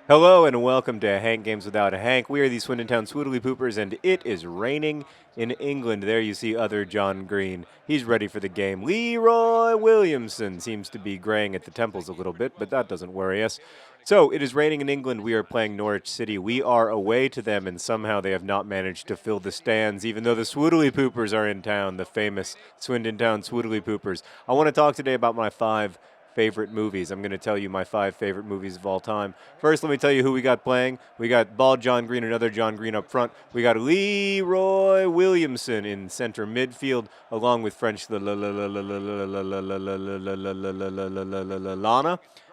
Hello and welcome to Hank Games Without a Hank. We are the Swindon Town Swoodly Poopers, and it is raining in England. There you see other John Green. He's ready for the game. Leroy Williamson seems to be graying at the temples a little bit, but that doesn't worry us. So it is raining in England. We are playing Norwich City. We are away to them, and somehow they have not managed to fill the stands, even though the Swoodly Poopers are in town, the famous Swindon Town Swoodly Poopers. I want to talk today about my five favorite movies. I'm going to tell you my five favorite movies of all time. First, let me tell you who we got playing. We got bald John Green, another John Green up front. We got Leroy Williamson in center midfield, along with French Lana,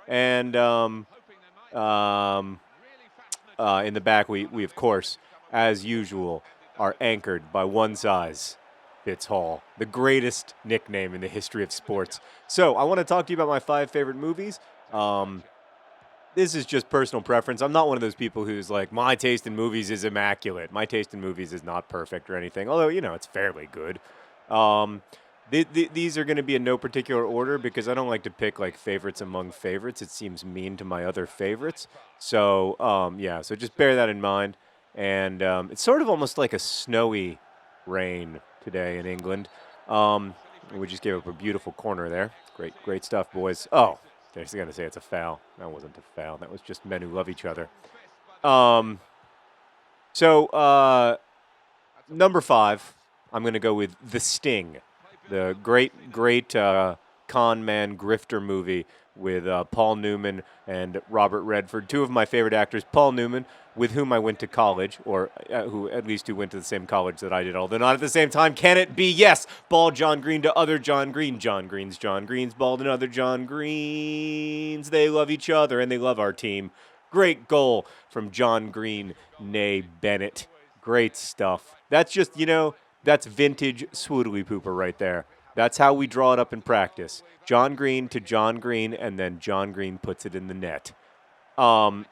and in the back we of course, as usual, are anchored by one size fits all, the greatest nickname in the history of sports. So I want to talk to you about my five favorite movies. This is just personal preference. I'm not one of those people who's like, my taste in movies is immaculate. My taste in movies is not perfect or anything, although, it's fairly good. These are going to be in no particular order because I don't like to pick like favorites among favorites. It seems mean to my other favorites. So, so just bear that in mind. And it's sort of almost like a snowy rain today in England. We just gave up a beautiful corner there. Great stuff, boys. Oh, they're going to say it's a foul. That wasn't a foul. That was just men who love each other. Number five, I'm going to go with The Sting, the great con man grifter movie with Paul Newman and Robert Redford, two of my favorite actors. Paul Newman, with whom I went to college, or who went to the same college that I did, although not at the same time. Can it be? Yes, bald John Green to other John Green. John Green's bald and other John Greens. They love each other and they love our team. Great goal from John Green, nay Bennett. Great stuff. That's just, that's vintage Swoodly Pooper right there. That's how we draw it up in practice. John Green to John Green, and then John Green puts it in the net. I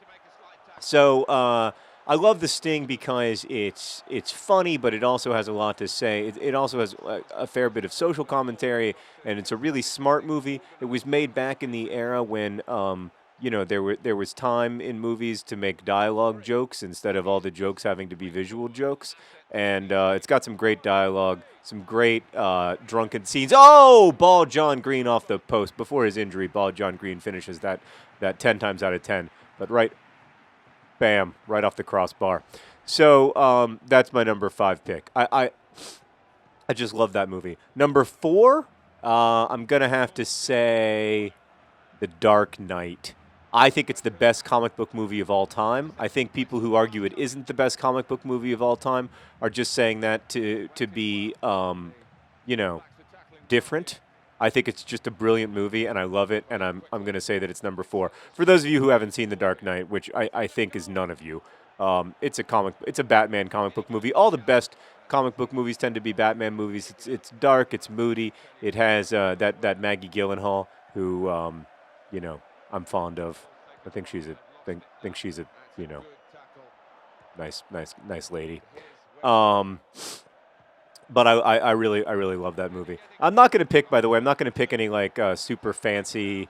love The Sting because it's funny, but it also has a lot to say. It also has a fair bit of social commentary, and it's a really smart movie. It was made back in the era when there was time in movies to make dialogue jokes instead of all the jokes having to be visual jokes. And it's got some great dialogue, some great drunken scenes. Oh, ball John Green off the post. Before his injury, ball John Green finishes that 10 times out of 10. But bam, right off the crossbar. So that's my number five pick. I just love that movie. Number four, I'm going to have to say The Dark Knight. I think it's the best comic book movie of all time. I think people who argue it isn't the best comic book movie of all time are just saying that to be, different. I think it's just a brilliant movie, and I love it, and I'm going to say that it's number four. For those of you who haven't seen The Dark Knight, which I think is none of you, it's a Batman comic book movie. All the best comic book movies tend to be Batman movies. It's dark, it's moody. It has that Maggie Gyllenhaal who, I'm fond of. I think she's a nice lady. But I really love that movie. I'm not going to pick, by the way, any like super fancy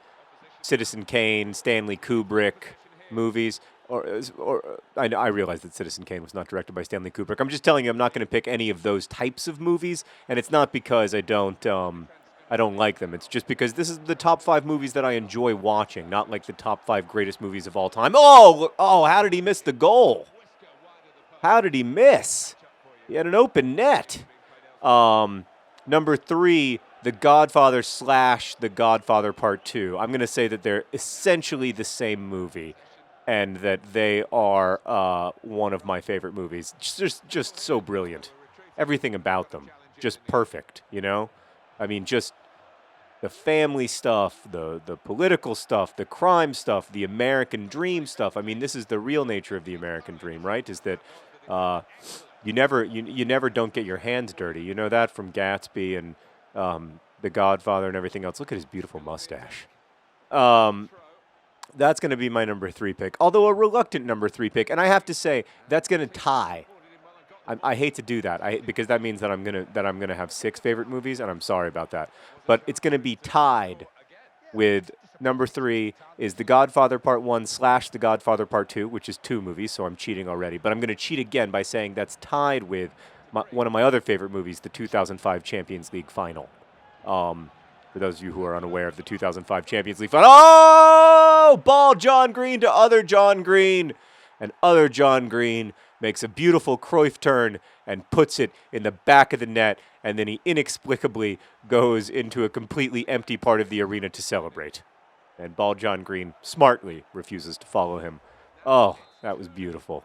Citizen Kane, Stanley Kubrick movies. Or I realize that Citizen Kane was not directed by Stanley Kubrick. I'm just telling you, I'm not going to pick any of those types of movies, and it's not because I don't like them. It's just because this is the top five movies that I enjoy watching, not like the top five greatest movies of all time. Oh, how did he miss the goal? How did he miss? He had an open net. Number three, The Godfather / The Godfather Part 2. I'm going to say that they're essentially the same movie and that they are one of my favorite movies. Just so brilliant. Everything about them. Just perfect, I mean, just the family stuff, the political stuff, the crime stuff, the American dream stuff. I mean, this is the real nature of the American dream, right? Is that you never don't get your hands dirty. You know that from Gatsby and The Godfather and everything else. Look at his beautiful mustache. That's going to be my number three pick, although a reluctant number three pick. And I have to say, that's going to tie. I hate to do that because that means that I'm gonna have six favorite movies, and I'm sorry about that. But it's going to be tied with number 3 is The Godfather Part 1 / The Godfather Part 2, which is 2 movies, so I'm cheating already. But I'm going to cheat again by saying that's tied with one of my other favorite movies, the 2005 Champions League Final. For those of you who are unaware of the 2005 Champions League Final. Oh! Ball John Green to other John Green. And other John Green makes a beautiful Cruyff turn and puts it in the back of the net, and then he inexplicably goes into a completely empty part of the arena to celebrate. And Ball John Green smartly refuses to follow him. Oh, that was beautiful.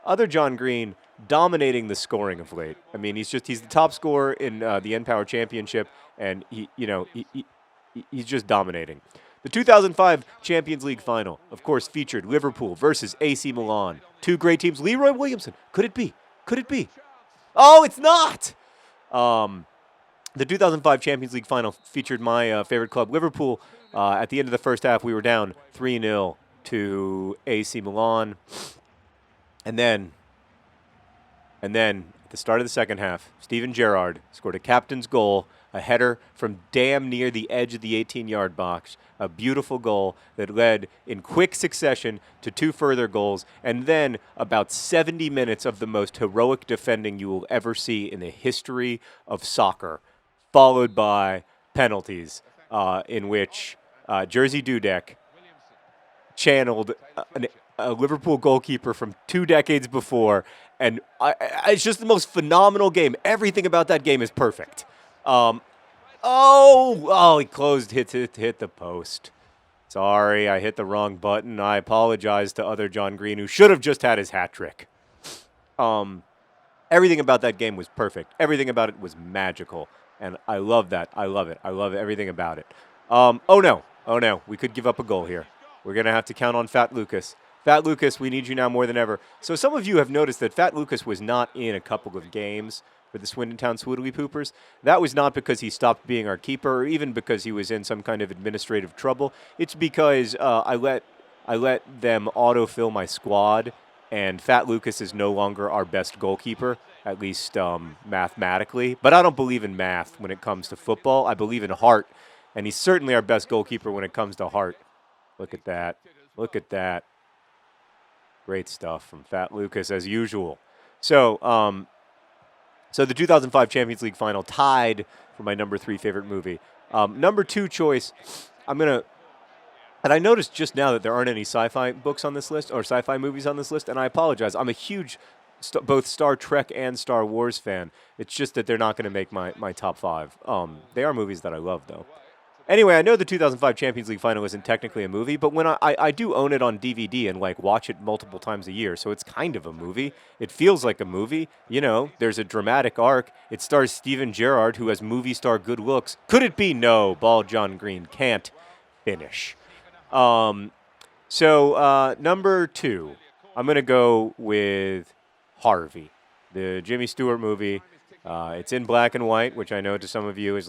Other John Green dominating the scoring of late. I mean, he's the top scorer in the N-Power Championship, and he's just dominating. The 2005 Champions League Final, of course, featured Liverpool versus AC Milan. 2 great teams. Leroy Williamson. Could it be? Could it be? Oh, it's not! The 2005 Champions League Final featured my favorite club, Liverpool. At the end of the first half, we were down 3-0 to AC Milan. And then, at the start of the second half, Steven Gerrard scored a captain's goal, a header from damn near the edge of the 18-yard box, a beautiful goal that led in quick succession to 2 further goals, and then about 70 minutes of the most heroic defending you will ever see in the history of soccer, followed by penalties in which Jerzy Dudek channeled a Liverpool goalkeeper from 2 decades before, and it's just the most phenomenal game. Everything about that game is perfect. He closed, hit the post. Sorry, I hit the wrong button. I apologize to other John Green, who should have just had his hat trick. Everything about that game was perfect. Everything about it was magical, and I love that. I love it. I love everything about it. Oh no, we could give up a goal here. We're going to have to count on Fat Lucas. Fat Lucas, we need you now more than ever. So some of you have noticed that Fat Lucas was not in a couple of games for the Swindon Town Swoodly Poopers. That was not because he stopped being our keeper or even because he was in some kind of administrative trouble. It's because I let them autofill my squad, and Fat Lucas is no longer our best goalkeeper, at least mathematically. But I don't believe in math when it comes to football. I believe in heart, and he's certainly our best goalkeeper when it comes to heart. Look at that. Look at that. Great stuff from Fat Lucas, as usual. So the 2005 Champions League Final tied for my number 3 favorite movie. Number 2 choice, and I noticed just now that there aren't any sci-fi books on this list or sci-fi movies on this list, and I apologize. I'm a huge both Star Trek and Star Wars fan. It's just that they're not going to make my top 5. They are movies that I love, though. Anyway, I know the 2005 Champions League Final isn't technically a movie, but when I do own it on DVD and watch it multiple times a year, so it's kind of a movie. It feels like a movie. You know, there's a dramatic arc. It stars Steven Gerrard, who has movie star good looks. Could it be? No. Ball John Green can't finish. Number 2, I'm going to go with Harvey, the Jimmy Stewart movie. It's in black and white, which I know to some of you is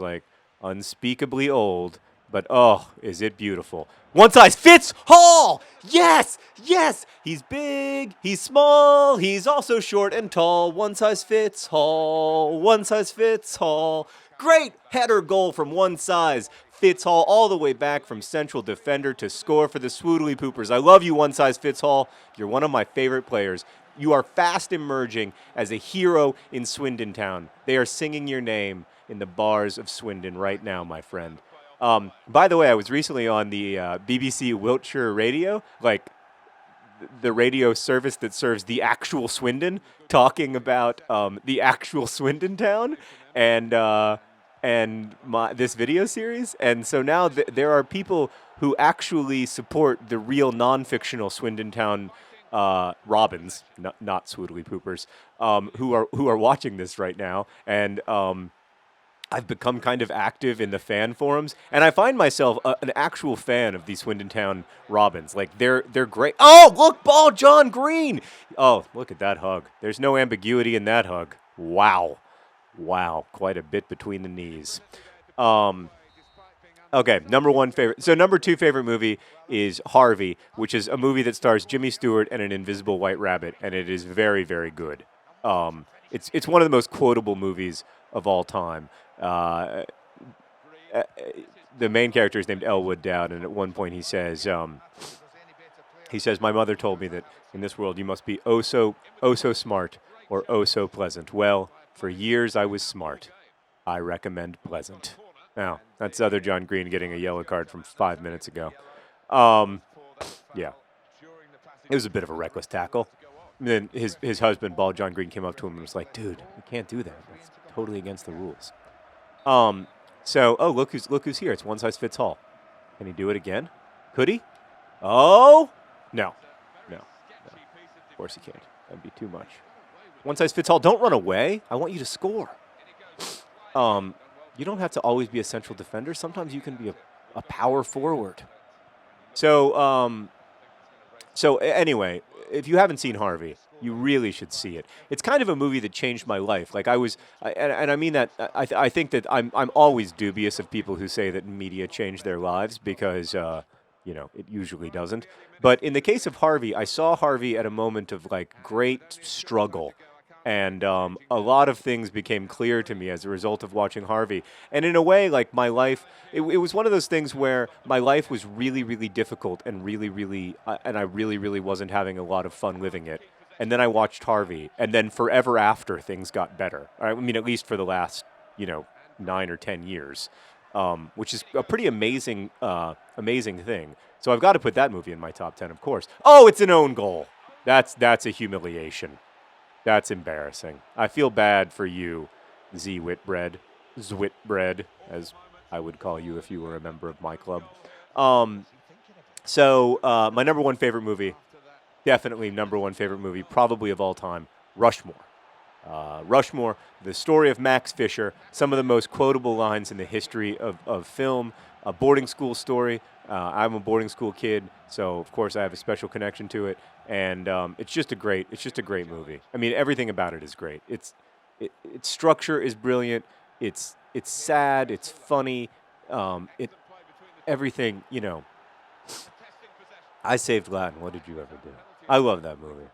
unspeakably old, but oh, is it beautiful. One size fits all! Yes! Yes! He's big, he's small, he's also short and tall. One size fits all, one size fits all. Great header goal from one size fits all the way back from central defender to score for the Swoodly Poopers. I love you, One Size Fits All. You're one of my favorite players. You are fast emerging as a hero in Swindon Town. They are singing your name in the bars of Swindon right now, my friend. By the way, I was recently on the BBC Wiltshire radio, the radio service that serves the actual Swindon, talking about the actual Swindon Town and this video series. And so now there are people who actually support the real non-fictional Swindon Town Robins, not Swoodly Poopers, who are watching this right now. And I've become kind of active in the fan forums, and I find myself an actual fan of the Swindon Town Robins. They're great. Oh, look, Ball John Green! Oh, look at that hug. There's no ambiguity in that hug. Wow, quite a bit between the knees. Okay, number 1 favorite. So number 2 favorite movie is Harvey, which is a movie that stars Jimmy Stewart and an invisible white rabbit, and it is very, very good. It's one of the most quotable movies of all time. the main character is named Elwood Dowd, and at one point he says, "My mother told me that in this world you must be oh so smart or oh so pleasant. Well, for years I was smart. I recommend pleasant." Now, that's other John Green getting a yellow card from 5 minutes ago. Um, yeah, it was a bit of a reckless tackle. And then his husband, Bald John Green, came up to him and was like, "Dude, you can't do that. That's totally against the rules." Um, so look who's here. It's one size fits all. Can he do it again? Could he? Oh no, no, no. Of course he can't. That'd be too much. One size fits all. Don't run away. I want you to score. You don't have to always be a central defender. Sometimes you can be a power forward. So anyway, if you haven't seen Harvey, you really should see it. It's kind of a movie that changed my life. Like and I mean that. I think that I'm always dubious of people who say that media changed their lives because it usually doesn't. But in the case of Harvey, I saw Harvey at a moment of like great struggle. And a lot of things became clear to me as a result of watching Harvey. And in a way, like my life, it was one of those things where my life was really, really difficult and and I really, really wasn't having a lot of fun living it. And then I watched Harvey, and then forever after, things got better. I mean, at least for the last, 9 or 10 years, which is a pretty amazing thing. So I've got to put that movie in my top 10, of course. Oh, it's an own goal. That's a humiliation. That's embarrassing. I feel bad for you, Zwitbread, as I would call you if you were a member of my club. So my number one favorite movie, definitely number one favorite movie, probably of all time, Rushmore. Rushmore, the story of Max Fisher, some of the most quotable lines in the history of film, a boarding school story. I'm a boarding school kid, so of course I have a special connection to it, and it's just a great movie. I mean, everything about it is great. Its structure is brilliant. It's sad. It's funny. Everything. I Saved Latin. What did you ever do? I love that movie.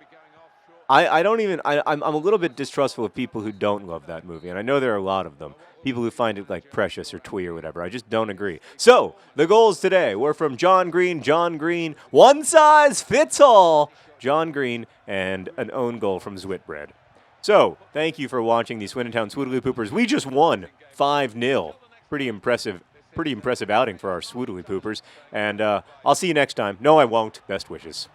I'm a little bit distrustful of people who don't love that movie, and I know there are a lot of them. People who find it like precious or twee or whatever. I just don't agree. So the goals today were from John Green, one size fits all, John Green, and an own goal from Zwitbread. So thank you for watching the Swindon Town Swoodly Poopers. We just won 5-0. Pretty impressive outing for our Swoodly Poopers. And I'll see you next time. No, I won't. Best wishes.